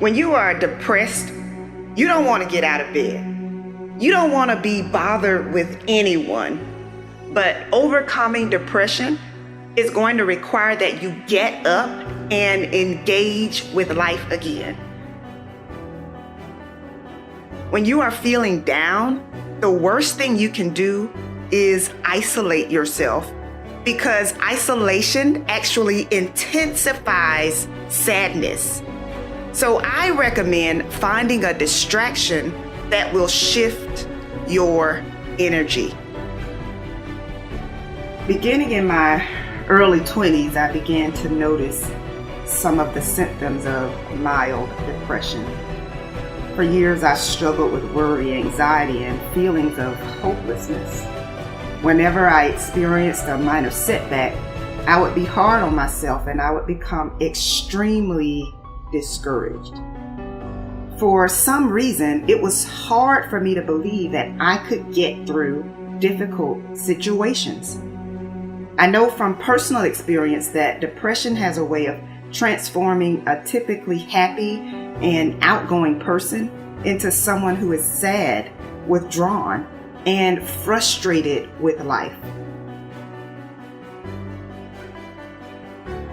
When you are depressed, you don't want to get out of bed. You don't want to be bothered with anyone. But overcoming depression is going to require that you get up and engage with life again. When you are feeling down, the worst thing you can do is isolate yourself, because isolation actually intensifies sadness. So I recommend finding a distraction that will shift your energy. Beginning in my early 20s, I began to notice some of the symptoms of mild depression. For years, I struggled with worry, anxiety, and feelings of hopelessness. Whenever I experienced a minor setback, I would be hard on myself and I would become extremely discouraged. For some reason, it was hard for me to believe that I could get through difficult situations. I know from personal experience that depression has a way of transforming a typically happy and outgoing person into someone who is sad, withdrawn, and frustrated with life.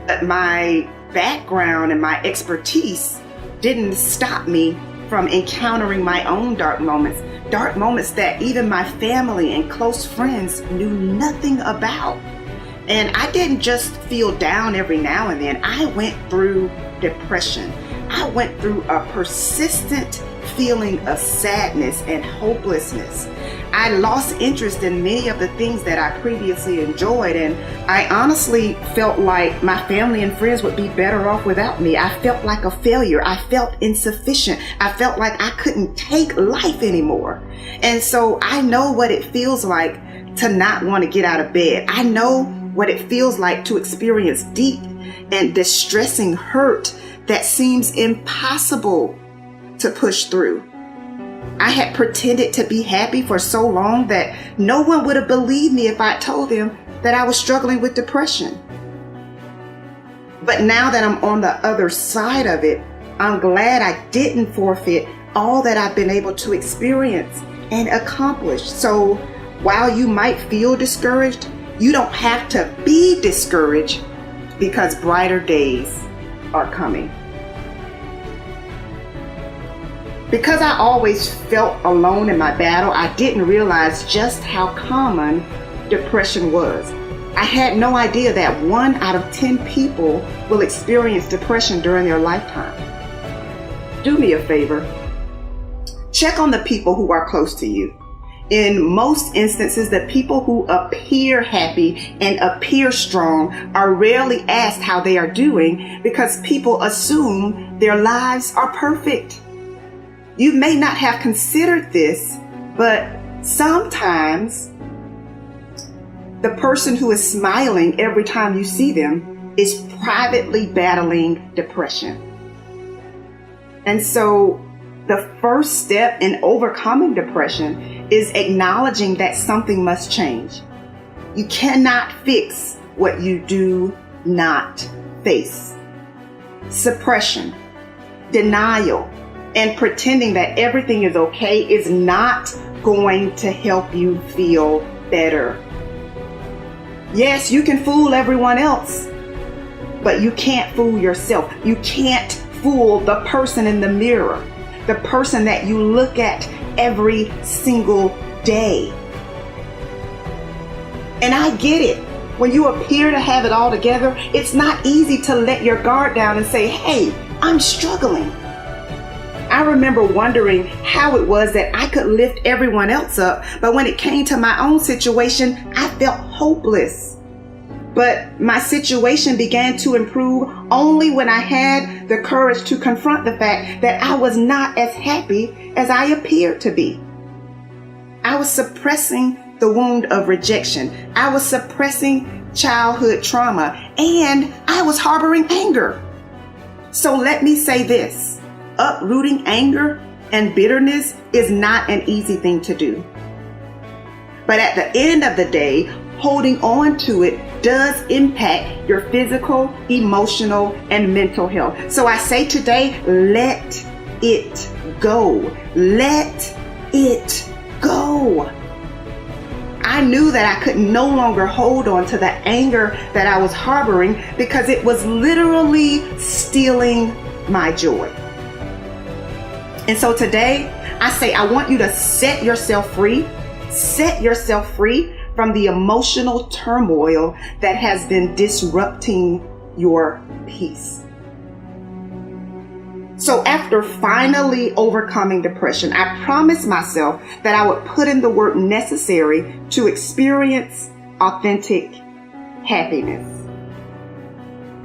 But my background and my expertise didn't stop me from encountering my own dark moments that even my family and close friends knew nothing about. And I didn't just feel down every now and then. I went through depression. I went through a persistent feeling of sadness and hopelessness. I lost interest in many of the things that I previously enjoyed, and I honestly felt like my family and friends would be better off without me. I felt like a failure. I felt insufficient. I felt like I couldn't take life anymore. And so I know what it feels like to not want to get out of bed. I know what it feels like to experience deep and distressing hurt that seems impossible to push through. I had pretended to be happy for so long that no one would have believed me if I told them that I was struggling with depression. But now that I'm on the other side of it, I'm glad I didn't forfeit all that I've been able to experience and accomplish. So while you might feel discouraged, you don't have to be discouraged, because brighter days are coming. Because I always felt alone in my battle, I didn't realize just how common depression was. I had no idea that 1 out of 10 people will experience depression during their lifetime. Do me a favor. Check on the people who are close to you. In most instances, the people who appear happy and appear strong are rarely asked how they are doing, because people assume their lives are perfect. You may not have considered this, but sometimes the person who is smiling every time you see them is privately battling depression. And so the first step in overcoming depression is acknowledging that something must change. You cannot fix what you do not face. Suppression, denial, and pretending that everything is okay is not going to help you feel better. Yes, you can fool everyone else, but you can't fool yourself. You can't fool the person in the mirror, the person that you look at every single day. And I get it. When you appear to have it all together, it's not easy to let your guard down and say, hey, I'm struggling. I remember wondering how it was that I could lift everyone else up, but when it came to my own situation, I felt hopeless. But my situation began to improve only when I had the courage to confront the fact that I was not as happy as I appeared to be. I was suppressing the wound of rejection. I was suppressing childhood trauma, and I was harboring anger. So let me say this. Uprooting anger and bitterness is not an easy thing to do. But at the end of the day, holding on to it does impact your physical, emotional, and mental health. So I say today, let it go. Let it go. I knew that I could no longer hold on to the anger that I was harboring because it was literally stealing my joy. And so today, I say I want you to set yourself free. Set yourself free from the emotional turmoil that has been disrupting your peace. So after finally overcoming depression, I promised myself that I would put in the work necessary to experience authentic happiness.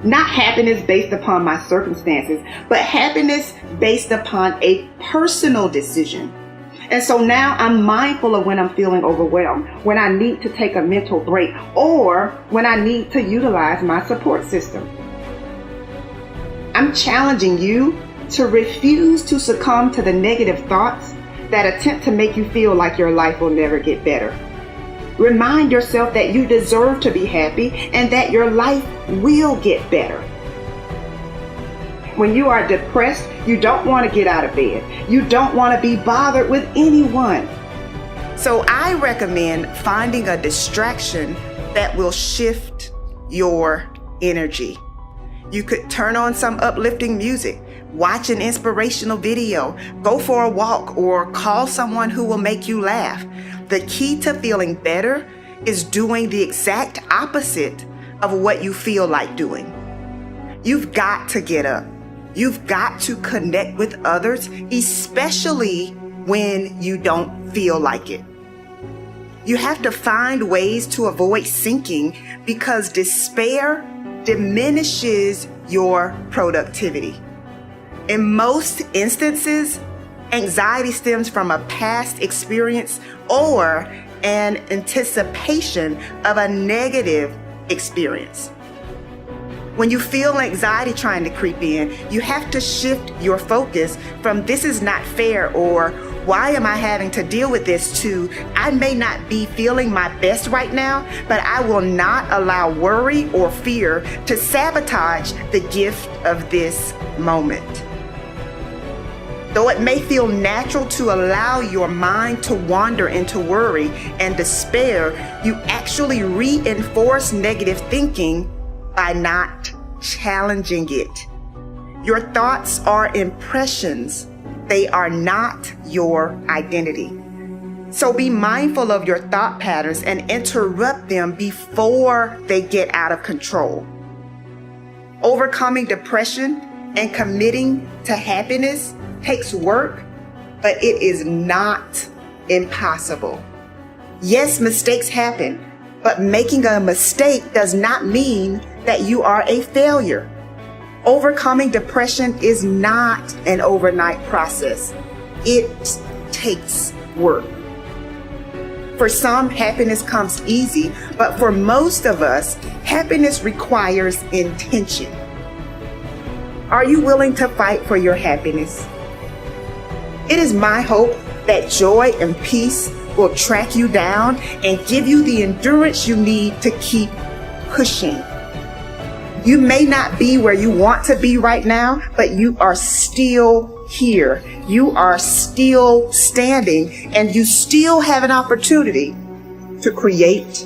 Not happiness based upon my circumstances, but happiness based upon a personal decision. And so now I'm mindful of when I'm feeling overwhelmed, when I need to take a mental break, or when I need to utilize my support system. I'm challenging you to refuse to succumb to the negative thoughts that attempt to make you feel like your life will never get better. Remind yourself that you deserve to be happy and that your life will get better. When you are depressed, you don't want to get out of bed. You don't want to be bothered with anyone. So I recommend finding a distraction that will shift your energy. You could turn on some uplifting music, watch an inspirational video, go for a walk, or call someone who will make you laugh. The key to feeling better is doing the exact opposite of what you feel like doing. You've got to get up. You've got to connect with others, especially when you don't feel like it. You have to find ways to avoid sinking because despair diminishes your productivity. In most instances, anxiety stems from a past experience or an anticipation of a negative experience. When you feel anxiety trying to creep in, you have to shift your focus from "this is not fair" or "why am I having to deal with this" to "I may not be feeling my best right now, but I will not allow worry or fear to sabotage the gift of this moment." Though it may feel natural to allow your mind to wander into worry and despair, you actually reinforce negative thinking by not challenging it. Your thoughts are impressions. They are not your identity. So be mindful of your thought patterns and interrupt them before they get out of control. Overcoming depression and committing to happiness takes work, but it is not impossible. Yes, mistakes happen, but making a mistake does not mean that you are a failure. Overcoming depression is not an overnight process. It takes work. For some, happiness comes easy, but for most of us, happiness requires intention. Are you willing to fight for your happiness? It is my hope that joy and peace will track you down and give you the endurance you need to keep pushing. You may not be where you want to be right now, but you are still here. You are still standing, and you still have an opportunity to create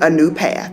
a new path.